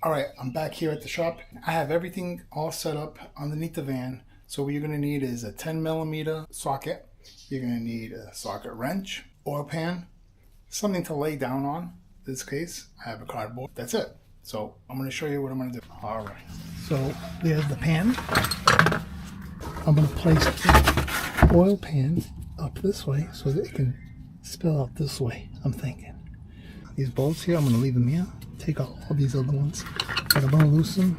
Alright, I'm back here at the shop. I have everything all set up underneath the van. So what you're going to need is a 10mm socket. You're going to need a socket wrench, oil pan, something to lay down on. In this case, I have a cardboard. That's it. So I'm going to show you what I'm going to do. Alright, so there's the pan. I'm going to place the oil pan up this way so that it can spill out this way, I'm thinking. These bolts here, I'm going to leave them here. Take out all these other ones. I'm going to loosen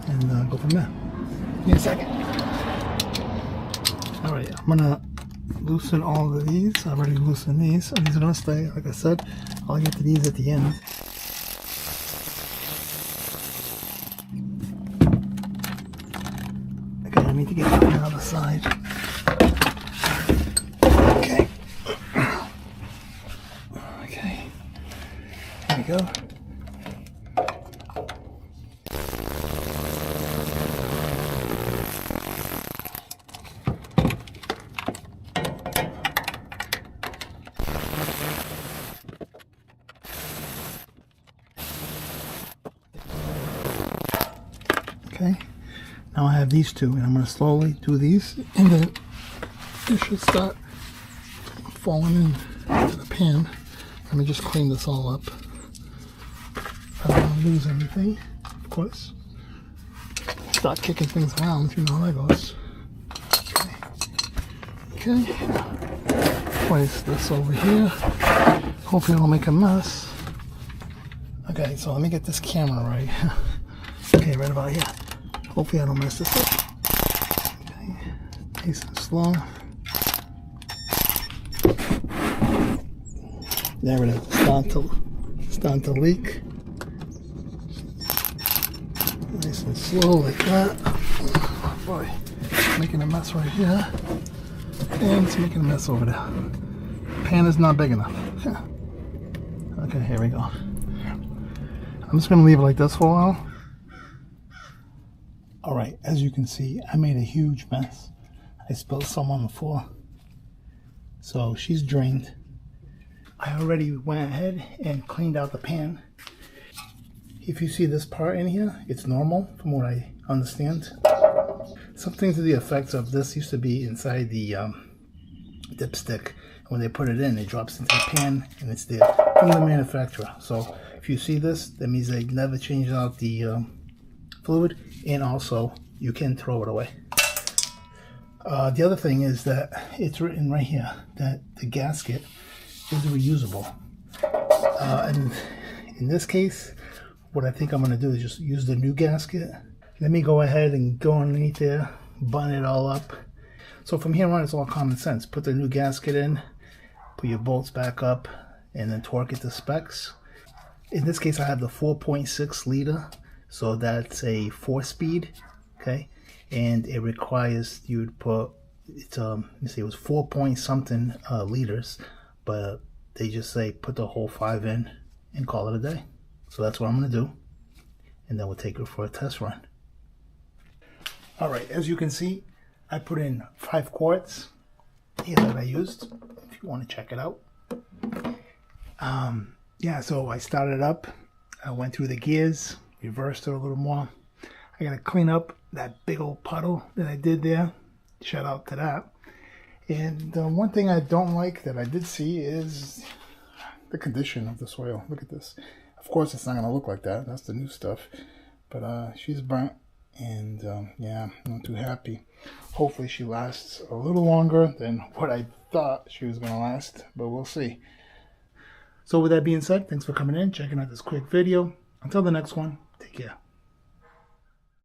and go from there. Give me a second. Alright, I'm going to loosen all of these. I already loosened these. These are going to stay. Like I said, I'll get to these at the end. Okay, I need to get to the other side. Okay. Okay. There we go. Okay, now I have these two, and I'm going to slowly do these, and then it should start falling into the pan. Let me just clean this all up. I don't want to lose anything, of course. Start kicking things around, you know how that goes. Okay, place this over here. Hopefully it'll make a mess. Okay, so let me get this camera right. Okay, right about here. Hopefully I don't mess this up. Okay, nice and slow. There it is. It's starting to leak. Nice and slow like that. Oh boy, making a mess right here. And it's making a mess over there. Pan is not big enough. Okay, here we go. I'm just going to leave it like this for a while. Alright, as you can see, I made a huge mess. I spilled some on the floor. So she's drained. I already went ahead and cleaned out the pan. If you see this part in here, it's normal from what I understand. Something to the effects of this used to be inside the dipstick. When they put it in, it drops into the pan and it's there from the manufacturer. So if you see this, that means they never changed out the fluid, and also you can throw it away. The other thing is that it's written right here that the gasket is reusable. And in this case, what I think I'm going to do is just use the new gasket. Let me go ahead and go underneath there, button it all up. So from here on, it's all common sense. Put the new gasket in, put your bolts back up, and then torque it to specs. In this case, I have the 4.6 liter, so that's a 4-speed, okay? And it requires you to put, let me see, it was 4 point something liters, but they just say put the whole 5 in and call it a day. So that's what I'm going to do, and then we'll take it for a test run. Alright, as you can see, I put in 5 quarts here that I used, if you want to check it out. Yeah, so I started up, I went through the gears, reversed it a little more. I got to clean up that big old puddle that I did there. Shout out to that. And one thing I don't like that I did see is the condition of the soil. Look at this. Of course, it's not going to look like that. That's the new stuff. But she's burnt, and yeah, I'm not too happy. Hopefully she lasts a little longer than what I thought she was going to last, but we'll see. So with that being said, thanks for coming in, checking out this quick video. Until the next one, take care.